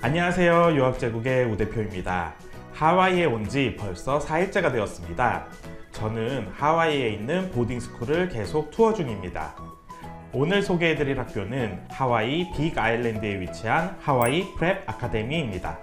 안녕하세요. 유학제국의 우대표입니다. 하와이에 온 지 벌써 4일째가 되었습니다. 저는 하와이에 있는 보딩스쿨을 계속 투어 중입니다. 오늘 소개해드릴 학교는 하와이 빅아일랜드에 위치한 하와이 프랩 아카데미입니다.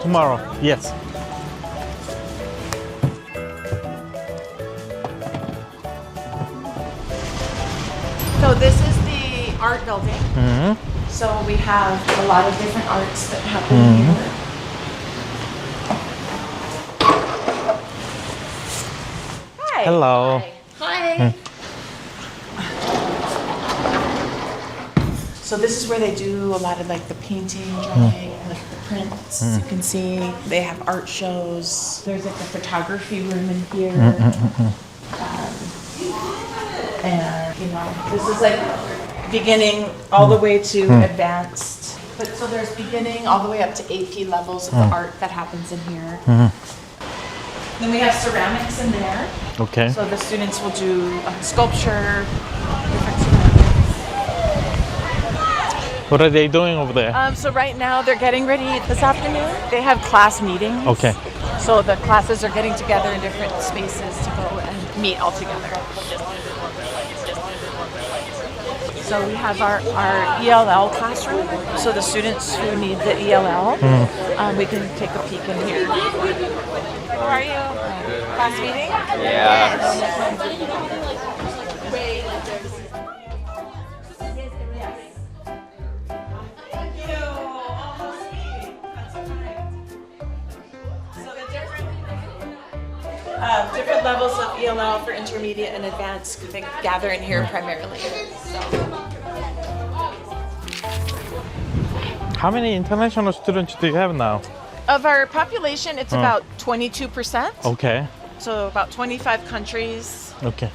Tomorrow, yes. So this is the art building. So we have a lot of different arts that happen here. Hi. Hello. Hi. So this is where they do a lot of like the painting, drawing, like the prints. You can see they have art shows. There's like a photography room in here. And you know, this is like beginning all the way to advanced. But so there's beginning all the way up to AP levels of the art that happens in here. Then we have ceramics in there. Okay. So the students will do sculpture, different ceramics. What are they doing over there? So right now they're getting ready this afternoon. They have class meetings. Okay. So the classes are getting together in different spaces to go and meet all together. So we have our ELL classroom. So the students who need the ELL, we can take a peek in here. How are you? Class meeting? Different levels of ELL for intermediate and advanced. They gather in here primarily. How many international students do you have now? Of our population, it's about 22%. Okay. So about 25 countries. Okay.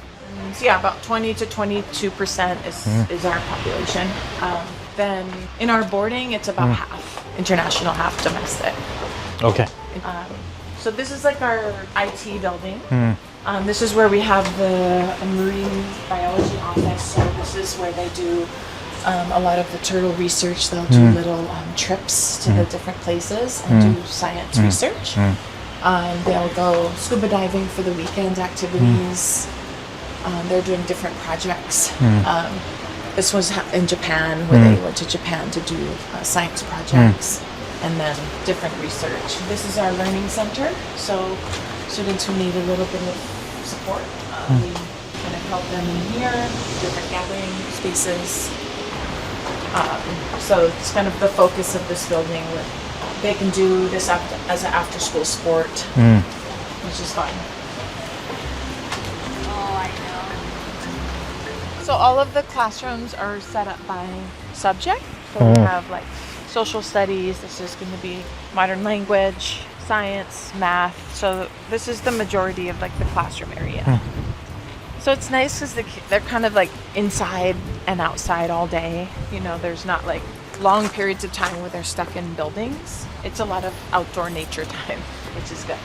So yeah, about 20 to 22% is our population. Then in our boarding, it's about half international, half domestic. Okay. So this is like our IT building. This is where we have the marine biology office. So this is where they do a lot of the turtle research. They'll do little trips to the different places and do science research. They'll go scuba diving for the weekend activities. They're doing different projects. This was in Japan, where they went to Japan to do science projects. And then different research. This is our learning center. So students who need a little bit of support, we kind of help them in here, different gathering spaces. So it's kind of the focus of this building. They can do this as an after-school sport, which is fun. Oh, I know. So all of the classrooms are set up by subject. So we have like social studies, this is going to be modern language, science, math. So this is the majority of like the classroom area. So it's nice because they're kind of like inside and outside all day. You know, there's not like long periods of time where they're stuck in buildings. It's a lot of outdoor nature time, which is good.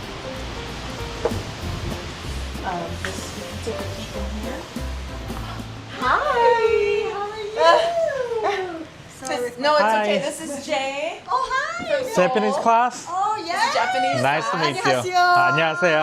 You can take a peek in here. Hi! How are you? No, it's okay. This is Jay. Oh, hi. Japanese class? Oh, yeah. Japanese. Nice to meet you. 안녕하세요.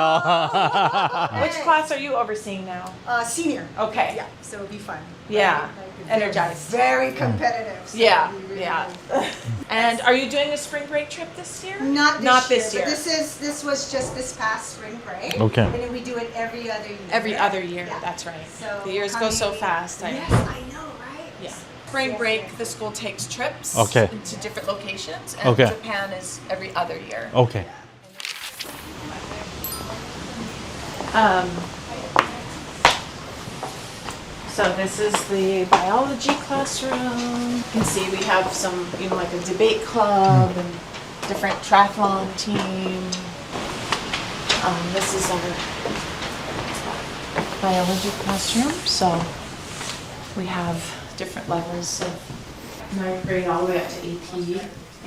안녕하세요. Which class are you overseeing now? Senior. Okay. Yeah, so it'll be fun. Yeah. Very- Energized. Very competitive. So Yeah. it'll be really Yeah. fun. And are you doing a spring break trip this year? Not this year. year. But this was just this past spring break. Okay. And then we do it every other year. Every other year. Yeah. That's right. So The years go so fast. Yes, I know, right? Yeah. Spring break, the school takes trips Okay. to different locations, and Okay. Japan is every other year. Okay. So this is the biology classroom. You can see we have some, like a debate club and different triathlon team. This is our biology classroom. So we have different levels of 9th grade all the way up to AP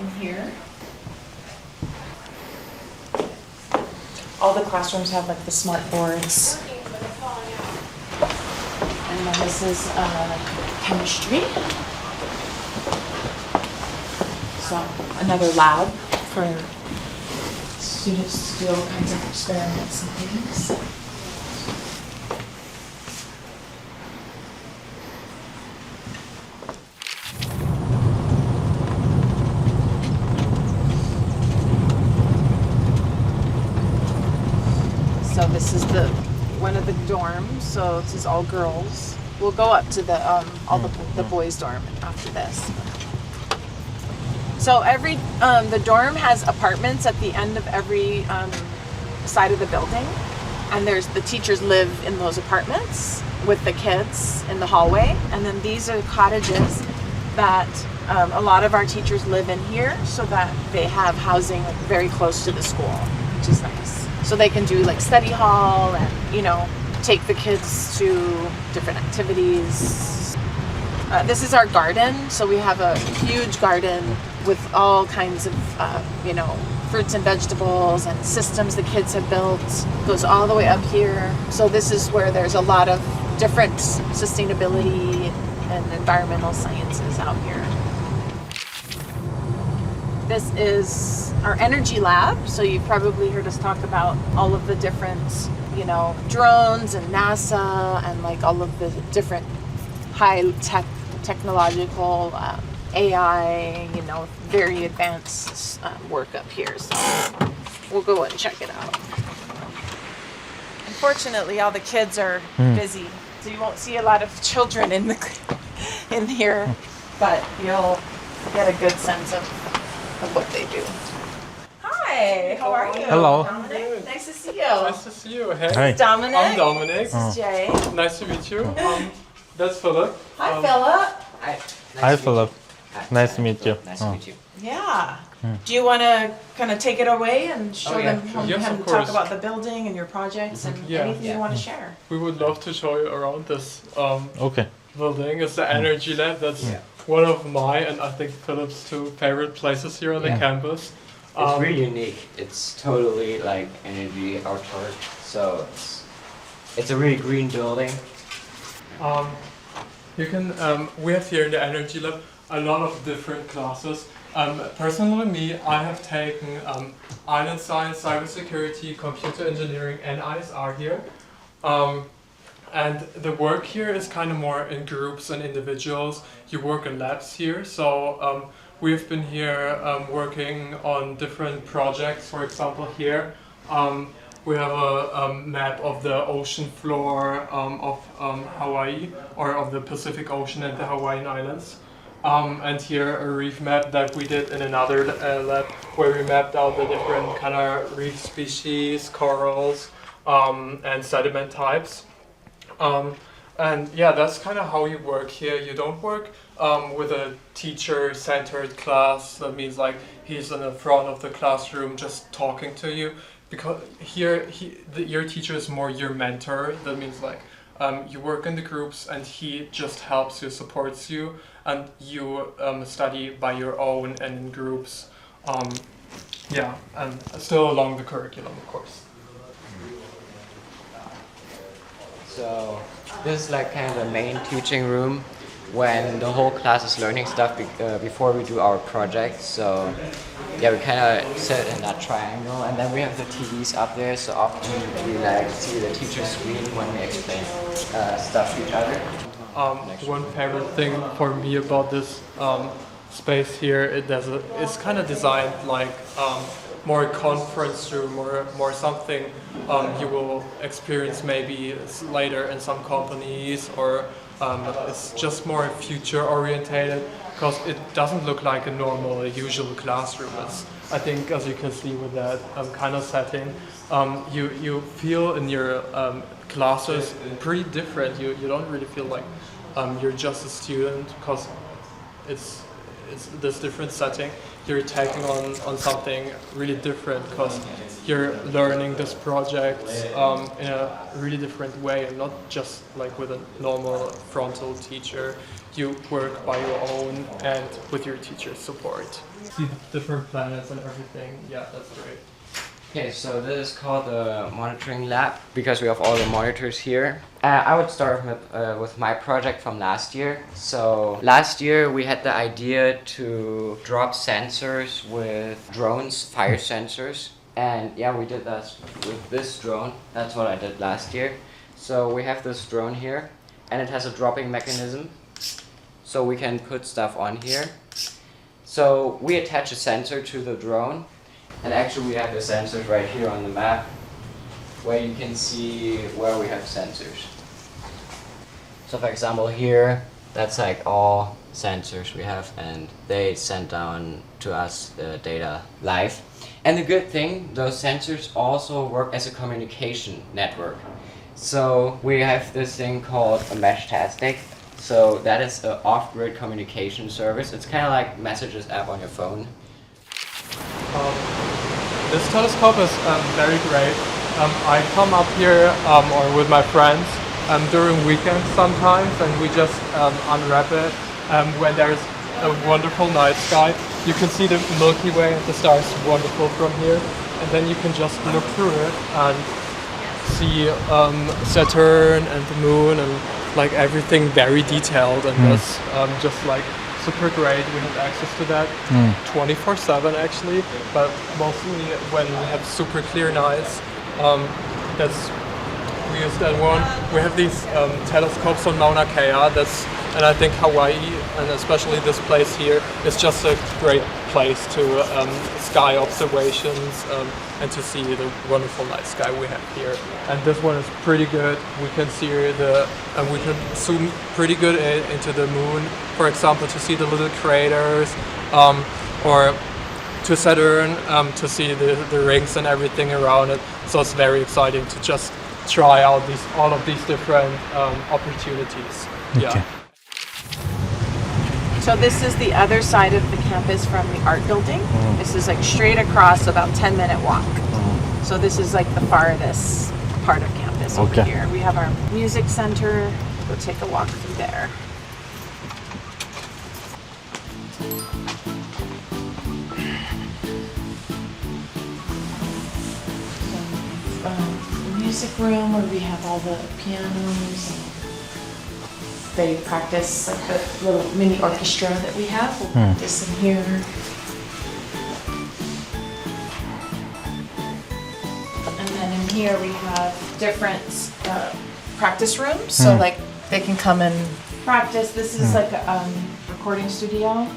in here. All the classrooms have like the smart boards. And then this is chemistry. So another lab for students to do all kinds of experiments and things. So this is one of the dorms. So this is all girls. We'll go up to the all the boys' dorm after this. So every the dorm has apartments at the end of every side of the building, and the teachers live in those apartments with the kids in the hallway, and then these are cottages that a lot of our teachers live in here, so that they have housing like, very close to the school, which is nice. So they can do like study hall and take the kids to different activities. This is our garden, so we have a huge garden with all kinds of fruits and vegetables and systems the kids have built. It goes all the way up here. So this is where there's a lot of different sustainability and environmental sciences out here. This is our energy lab. So you've probably heard us talk about all of the different, drones and NASA and like all of the different high-tech technological AI, very advanced work up here. So we'll go and check it out. Unfortunately, all the kids are busy, so you won't see a lot of children in here, but you'll get a good sense of what they do. Hi, how are you? Hello. Dominic, nice to see you. Nice to see you. Hey. Hi. Dominic. I'm Dominic. This is Jay. Nice to meet you. That's Philip. Hi, Philip. Hi. Hi, Philip. Nice to meet you. Nice to meet you. Yeah. Do you want to kind of take it away and show yeah, them, sure. Yes, him of talk course. about the building and your projects and Yeah. anything you want to share? We would love to show you around this Okay. building. It's the energy lab. That's one of my and I think Philip's two favorite places here on the campus. It's really unique. It's totally like energy outdoor. So it's a really green building. You can we have here in the energy lab a lot of different classes. Personally, I have taken island science, cybersecurity, computer engineering, and ISR here. And the work here is kind of more in groups and individuals. You work in labs here, so we've been here working on different projects. For example, here we have a map of the ocean floor of Hawaii, or of the Pacific Ocean and the Hawaiian Islands. And here a reef map that we did in another lab, where we mapped out the different kind of reef species, corals, and sediment types. And yeah, that's kind of how you work here. You don't work with a teacher-centered class. That means like he's in the front of the classroom just talking to you. Because here, your teacher is more your mentor. That means like you work in the groups and he just helps you, supports you, and you study by your own and in groups. Yeah, and still along the curriculum, of course. So this is like kind of the main teaching room when the whole class is learning stuff before we do our project. So yeah, we kind of sit in that triangle, and then we have the TVs up there. So often we like see the teacher's screen when we explain stuff to each other. One favorite thing for me about this space here, it's kind of designed like more a conference room or more something you will experience maybe later in some companies, or it's just more future orientated, because it doesn't look like a normal, usual classroom. I think, as you can see with that kind of setting, you feel in your classes pretty different. You don't really feel like you're just a student, because it's this different setting. You're taking on something really different, because you're learning this project in a really different way, and not just like with a normal frontal teacher. You work by your own and with your teacher's support. See the different planets and everything. Yeah, that's great. Okay, so this is called the monitoring lab because we have all the monitors here. I would start with my project from last year. So last year we had the idea to drop sensors with drones, fire sensors. And yeah, we did that with this drone. That's what I did last year. So we have this drone here, and it has a dropping mechanism. So we can put stuff on here. So we attach a sensor to the drone. And actually we have the sensors right here on the map, where you can see where we have sensors. So for example here, that's like all sensors we have, and they send down to us the data live. And the good thing, those sensors also work as a communication network. So we have this thing called a mesh-tastic. So that is an off-grid communication service. It's kind of like Messages app on your phone. This telescope is very great. I come up here or with my friends during weekends sometimes, and we just unwrap it when there's a wonderful night sky. You can see the Milky Way and the stars wonderful from here, and then you can just look through it and see Saturn and the moon and like everything very detailed, and that's just like super great. We have access to that 24/7 actually, but mostly when we have super clear nights, we use that one. We have these telescopes on Mauna Kea. And I think Hawaii, and especially this place here, is just a great place to sky observations and to see the wonderful night sky we have here. And this one is pretty good. We can see and we can zoom pretty good into the moon, for example, to see the little craters, or to Saturn to see the rings and everything around it. So it's very exciting to just try out all of these different opportunities. Yeah. So this is the other side of the campus from the art building. This is like straight across, about 10-minute walk. So this is like the farthest part of campus over here. We have our music center. Go take a walk through there. So, the music room where we have all the pianos. And they practice like the little mini orchestra that we have. We'll practice in here. And then in here we have different practice rooms. So like they can come and practice. This is like a recording studio.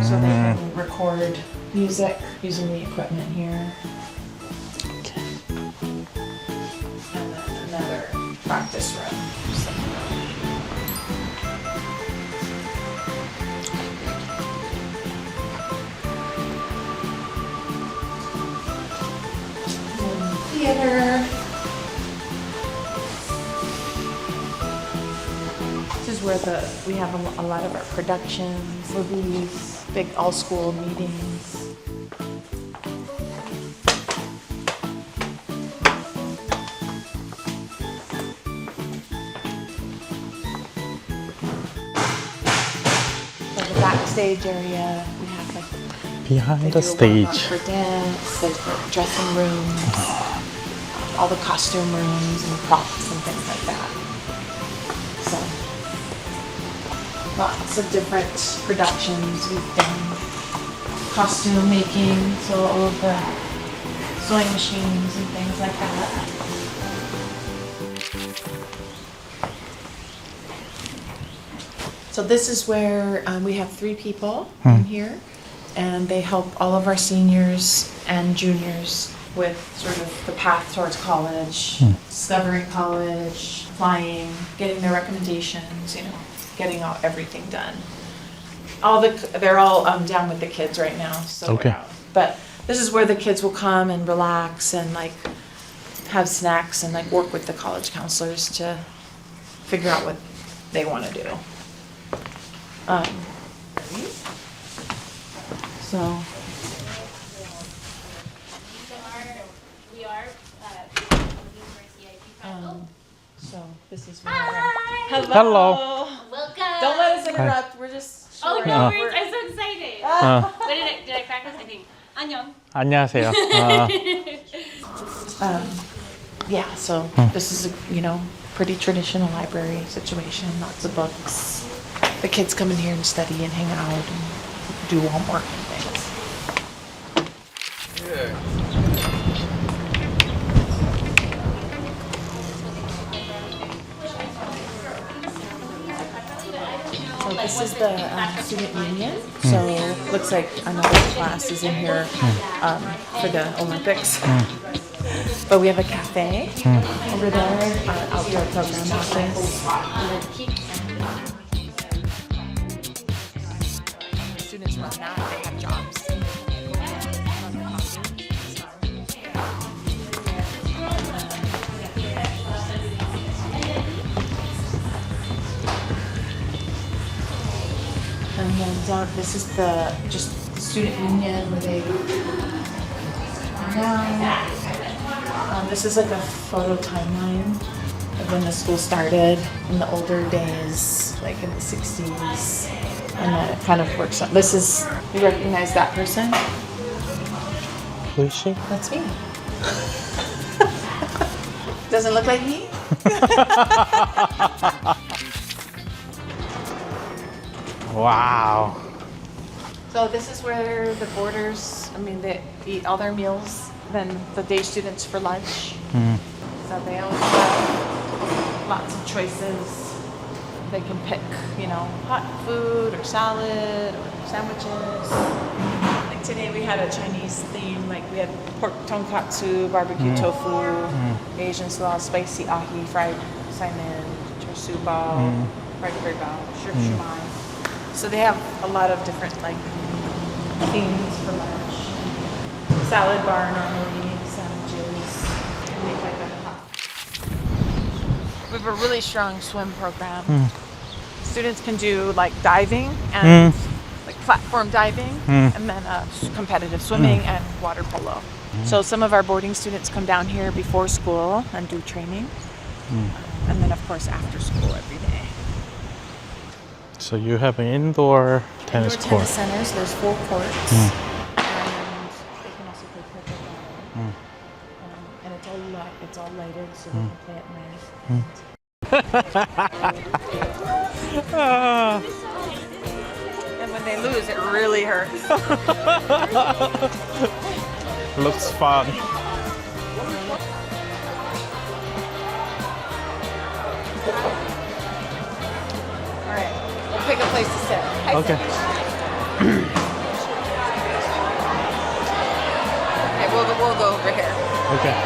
So they can record music using the equipment here. And then another practice room. Theater. This is where we have a lot of our productions, movies, big all-school meetings. So the backstage area, we have like Behind the stage. For dance, there's the dressing rooms. All the costume rooms and props and things like that. So, lots of different productions we've done. Costume making, so all of the sewing machines and things like that. So this is where we have 3 people in here, and they help all of our seniors and juniors with sort of the path towards college, discovering college, applying, getting their recommendations, getting everything done. they're all down with the kids right now. So we're Okay. out. But this is where the kids will come and relax and like have snacks and like work with the college counselors to figure out what they want to do. So. We are So this is where. Hi! Hello. Welcome! Don't let us interrupt. We're just. Oh, showing no off. worries. I'm so excited. What did I practice? I think. 안녕. 안녕하세요. Yeah. So this is a pretty traditional library situation. Lots of books. The kids come in here and study and hang out and do homework and things. So this is the student union. So looks like another class is in here for the Olympics. But we have a cafe over there, our outdoor program office. Students run that, they have jobs. And then down, this is the student union where they this is like a photo timeline of when the school started in the older days, like in the 60s. And then it kind of works on, this is, you recognize that person? Who is she? That's me. Doesn't look like me? Wow. So this is where the boarders, they eat all their meals, then the day students for lunch. So they always have lots of choices. They can pick, hot food or salad or sandwiches. Like today we had a Chinese theme, like we had pork tonkatsu, barbecue tofu, Asian style spicy ahi, fried salmon, char siu bao, fried curry bao, shrimp shumai. So they have a lot of different themes for lunch. Salad bar normally, sandwiches. Make like a hot. We have a really strong swim program. Students can do diving and platform diving, and then competitive swimming and water polo. So some of our boarding students come down here before school and do training, and then of course after school every day. So you have an indoor tennis Indoor court. tennis centers, there's 4 courts. And they can also play pickleball. And it's all lighted so they can play at night. And when they lose, it really hurts. Looks fun. All right, we'll pick a place to sit. Hi, Okay. Okay, we'll go over here. Okay.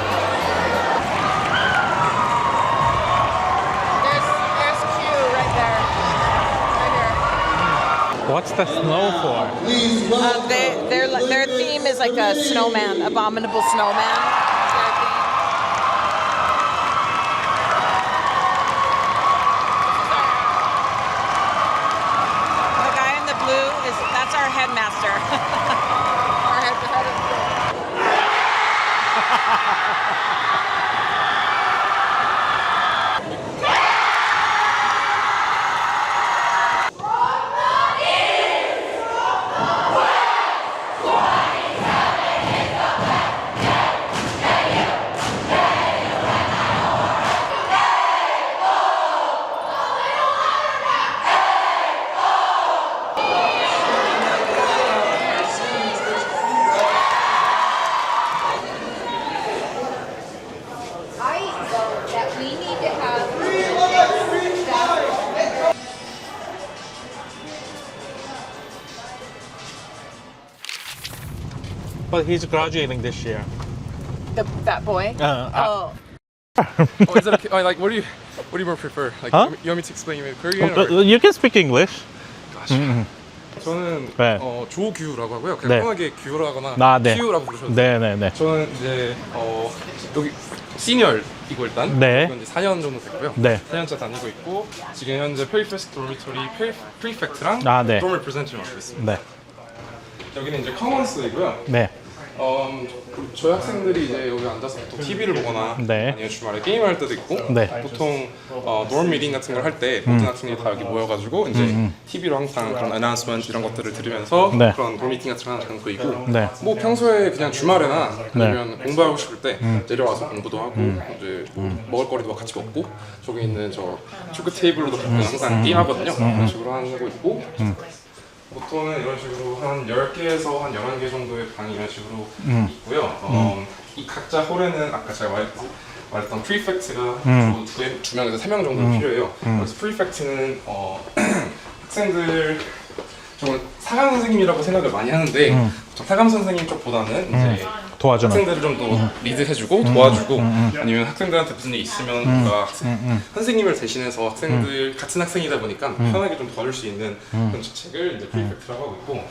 There's Q right there. Right here. What's the snow for? Their theme is like a snowman, abominable snowman. That's their theme. The guy in the blue that's our headmaster. Our head of school. That we need to have. But he's graduating this year. That boy? Oh. Oh, is that okay? What do you more prefer? Huh? You want me to explain you in Korean or? You can speak English. Gosh. 저는 네. 조규라고 하고요. 그냥 네. 편하게 규라거나 네. 큐라고 부르셔도 돼요. 네네네. 저는 이제 여기 시니어이고 일단 네. 이건 이제 4년 정도 됐고요. 네. 4년차 다니고 있고 지금 현재 도미토리 프리팩트랑 네. dorm representative 맡고 있습니다. 네. 여기는 이제 커먼스이고요. 네. 저희 학생들이 이제 여기 앉아서 보통 TV를 보거나 네. 아니면 주말에 게임을 할 때도 있고 네. 보통 dorm 미팅 같은 걸 할 때 모든 학생들이 다 여기 모여가지고 이제 TV로 항상 그런 announcement 이런 것들을 들으면서 네. 그런 dorm 미팅 같은 걸 하는 장소이고 네. 뭐 평소에 그냥 주말에나 아니면 공부하고 싶을 때 내려와서 공부도 하고 이제 뭐 먹을거리도 같이 먹고 저기 있는 저 초크 테이블로도 항상 게임하거든요. 그런 식으로 하고 있고 보통은 이런 식으로 한 10개에서 한 11개 정도의 방이 이런 식으로 있고요. 이 각자 홀에는 아까 제가 말했던 프리팩트가 두 명에서 3명 정도 필요해요. 그래서 프리팩트는 학생들 정말 사감 선생님이라고 생각을 많이 하는데 사감 선생님 쪽보다는 이제 도와주는. 학생들을 좀 더 리드해주고 도와주고 아니면 학생들한테 무슨 일 있으면 뭔가 선생님을 대신해서 학생들 같은 학생이다 보니까 편하게 좀 도와줄 수 있는 그런 직책을 이제 프리팩트라고 하고 있고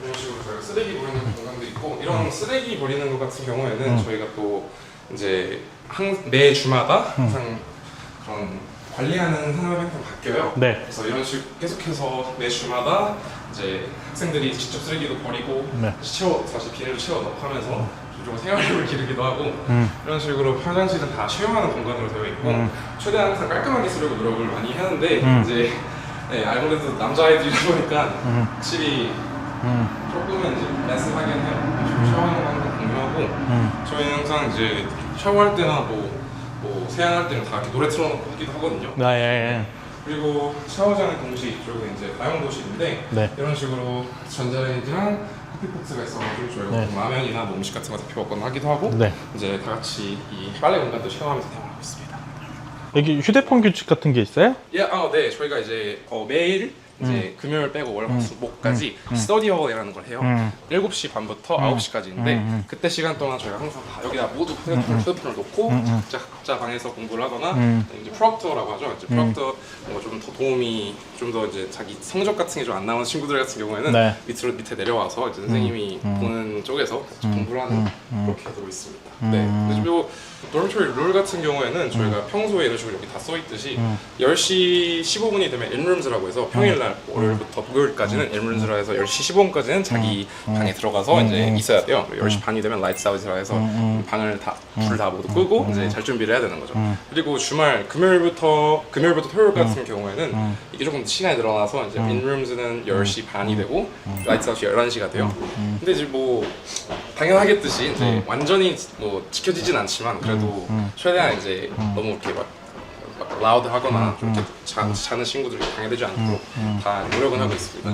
이런 식으로 저희가 쓰레기 버리는 공간도 있고 이런 쓰레기 버리는 것 같은 경우에는 저희가 또 이제 매 주마다 항상 그런 관리하는 산업이 항상 바뀌어요. 네. 그래서 이런 식으로 계속해서 매 주마다 이제 학생들이 직접 쓰레기도 버리고 네. 다시 비닐로 채워 넣고 하면서 좀 생활력을 기르기도 하고 이런 식으로 화장실은 다 채용하는 공간으로 되어 있고 최대한 항상 깔끔하게 쓰려고 노력을 많이 하는데 이제 네, 아무래도 남자아이들이다 보니까 확실히 조금은 이제 레슨하긴 해요. 샤워하는 거 항상 공유하고 저희는 항상 이제 샤워할 때나 뭐 세안할 때는 다 이렇게 노래 틀어놓고 하기도 하거든요. 아, 예. 그리고 샤워장의 동시에 이쪽은 이제 다용도실인데 네. 이런 식으로 전자레인지랑 커피포트가 있어가지고 저희가 네. 뭐 라면이나 뭐 음식 같은 거 데펴 먹거나 하기도 하고 네. 이제 다 같이 이 빨래 공간도 쉐어하면서 사용하고 있습니다. 여기 휴대폰 규칙 같은 게 있어요? 네, 저희가 이제 매일 이제 금요일 빼고 월, 화, 수, 목까지 스터디 어워이라는 걸 해요. 7시 반부터 9시까지인데 그때 시간 동안 저희가 항상 다 여기다 모두 휴대폰을 놓고 각자 방에서 공부를 하거나 이제 프로젝터라고 하죠. 이제 프로젝터 좀 더 도움이 좀 더 이제 자기 성적 같은 게 좀 안 나오는 친구들 같은 경우에는 네. 밑에 내려와서 이제 선생님이 보는 쪽에서 같이 공부를 하는 그렇게 되고 있습니다. 네. 그리고 dormitory 룰 같은 경우에는 저희가 평소에 이런 식으로 여기 다 써 있듯이 10시 15분이 되면 inrooms라고 해서 평일날 월요일부터 목요일까지는 inrooms라 해서 10시 15분까지는 자기 방에 들어가서 이제 있어야 돼요. 10시 반이 되면 lights out이라 해서 방을 불 다 모두 끄고 이제 잘 준비를 해야 되는 거죠. 그리고 주말 금요일부터 토요일 같은 경우에는 이게 조금 시간이 늘어나서 이제 inrooms는 10시 반이 되고 lights out이 11시가 돼요. 근데 이제 뭐 당연하겠듯이 이제 완전히 뭐 지켜지진 않지만 그래도 최대한 이제 너무 이렇게 막 라우드 하거나 좀 이렇게 자는 친구들이 방해되지 않도록 다 노력은 하고 있습니다.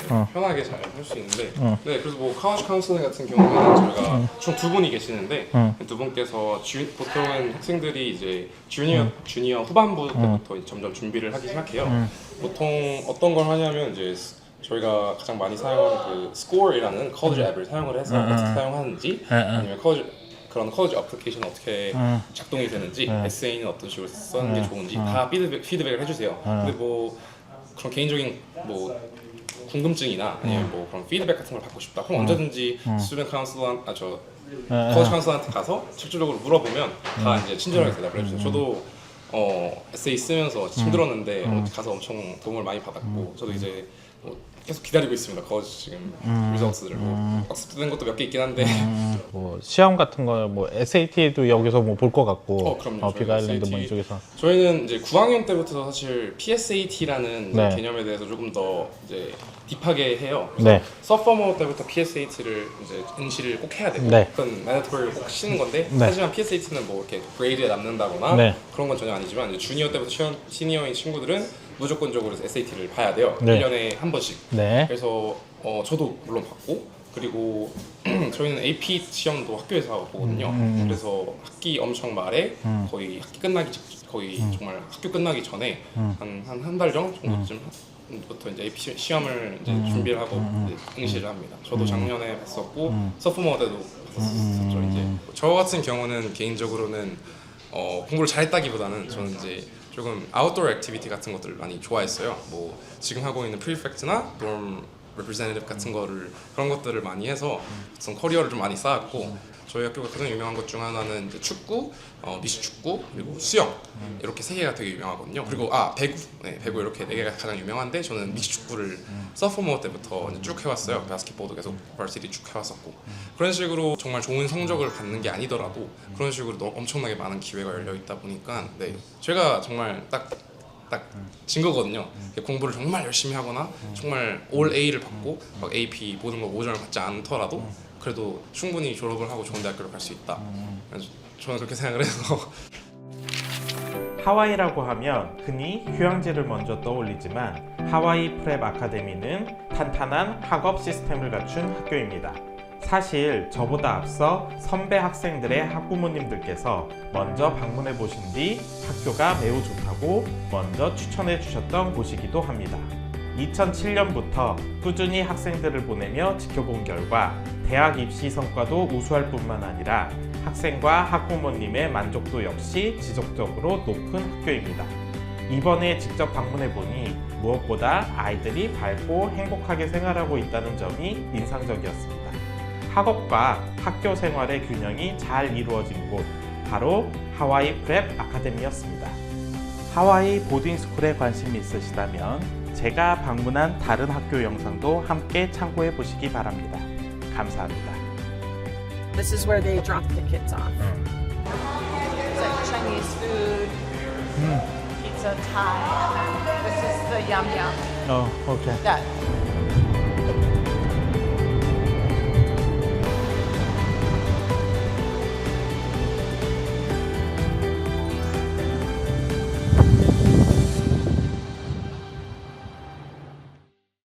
네, 편하게 잘 할 수 있는데 네, 그래서 뭐 college counseling 같은 경우에는 저희가 총 2분이 계시는데 두 분께서 보통은 학생들이 이제 주니어 후반부 때부터 점점 준비를 하기 시작해요. 보통 어떤 걸 하냐면 이제 저희가 가장 많이 사용하는 그 Score이라는 college 앱을 사용을 해서 어떻게 사용하는지 아니면 그런 college 어플리케이션 어떻게 작동이 되는지 에세이는 어떤 식으로 쓰는 게 좋은지 다 피드백을 해주세요. 근데 뭐 그런 개인적인 뭐 궁금증이나 아니면 뭐 그런 피드백 같은 걸 받고 싶다 그럼 언제든지 스튜던트 카운슬러 college 카운슬러한테 가서 직접적으로 물어보면 다 이제 친절하게 대답을 해주세요. 저도 에세이 쓰면서 힘들었는데 가서 엄청 도움을 많이 받았고 저도 이제 계속 기다리고 있습니다. 지금 리저트들을 학습된 것도 몇 개 있긴 한데 뭐 시험 같은 거 뭐 SAT도 여기서 뭐 볼 것 같고 그럼요. 빅아일랜드 뭐 SAT 이쪽에서 저희는 이제 9학년 때부터 사실 PSAT라는 네. 개념에 대해서 조금 더 이제 딥하게 해요. 네. 서퍼머 때부터 PSAT를 이제 응시를 꼭 해야 되고 네. 그건 mandatory를 꼭 치는 건데 네. 하지만 PSAT는 뭐 이렇게 그레이드에 남는다거나 네. 그런 건 전혀 아니지만 이제 주니어 때부터 시니어인 친구들은 무조건적으로 SAT를 봐야 돼요. 네. 1년에 한 번씩. 네. 그래서 저도 물론 받고 그리고 저희는 AP 시험도 학교에서 보거든요. 그래서 학기 엄청 말에 거의 학기 끝나기 정말 학교 끝나기 전에 한 달 정도쯤부터 이제 AP 시험을 이제 준비를 하고 이제 응시를 합니다. 저도 작년에 봤었고 소프트웨어 때도 봤었죠. 이제 저 같은 경우는 개인적으로는 공부를 잘했다기보다는 저는 이제 조금 아웃도어 액티비티 같은 것들을 많이 좋아했어요. 뭐 지금 하고 있는 프리펙트나 dorm representative 같은 거를 그런 것들을 많이 해서 우선 커리어를 좀 많이 쌓았고 저희 학교가 가장 유명한 것 중 하나는 이제 축구, 미식축구 그리고 수영 이렇게 세 개가 되게 유명하거든요. 그리고 배구, 배구 이렇게 네 개가 가장 유명한데 저는 미식축구를 서포머 때부터 이제 쭉 해왔어요. 바스켓볼도 계속 벌시티 쭉 해왔었고 그런 식으로 정말 좋은 성적을 받는 게 아니더라도 그런 식으로 엄청나게 많은 기회가 열려 있다 보니까 제가 정말 딱 진 거거든요. 공부를 정말 열심히 하거나 정말 올 A를 받고 막 AP 모든 거 5점을 받지 않더라도 그래도 충분히 졸업을 하고 좋은 대학교를 갈 수 있다. 그래서 저는 그렇게 생각을 해서 하와이라고 하면 흔히 휴양지를 먼저 떠올리지만 하와이 프랩 아카데미는 탄탄한 학업 시스템을 갖춘 학교입니다. 사실 저보다 앞서 선배 학생들의 학부모님들께서 먼저 방문해 보신 뒤 학교가 매우 좋다고 먼저 추천해 주셨던 곳이기도 합니다. 2007년부터 꾸준히 학생들을 보내며 지켜본 결과 대학 입시 성과도 우수할 뿐만 아니라 학생과 학부모님의 만족도 역시 지속적으로 높은 학교입니다. 이번에 직접 방문해 보니 무엇보다 아이들이 밝고 행복하게 생활하고 있다는 점이 인상적이었습니다. 학업과 학교 생활의 균형이 잘 이루어진 곳, 바로 하와이 프랩 아카데미였습니다. 하와이 보딩스쿨에 관심이 있으시다면 제가 방문한 다른 학교 영상도 함께 참고해 보시기 바랍니다. 감사합니다. This is where they drop the kids off. It's like Chinese food, pizza, Thai, and then this is the yum yum. 어, 오케이. That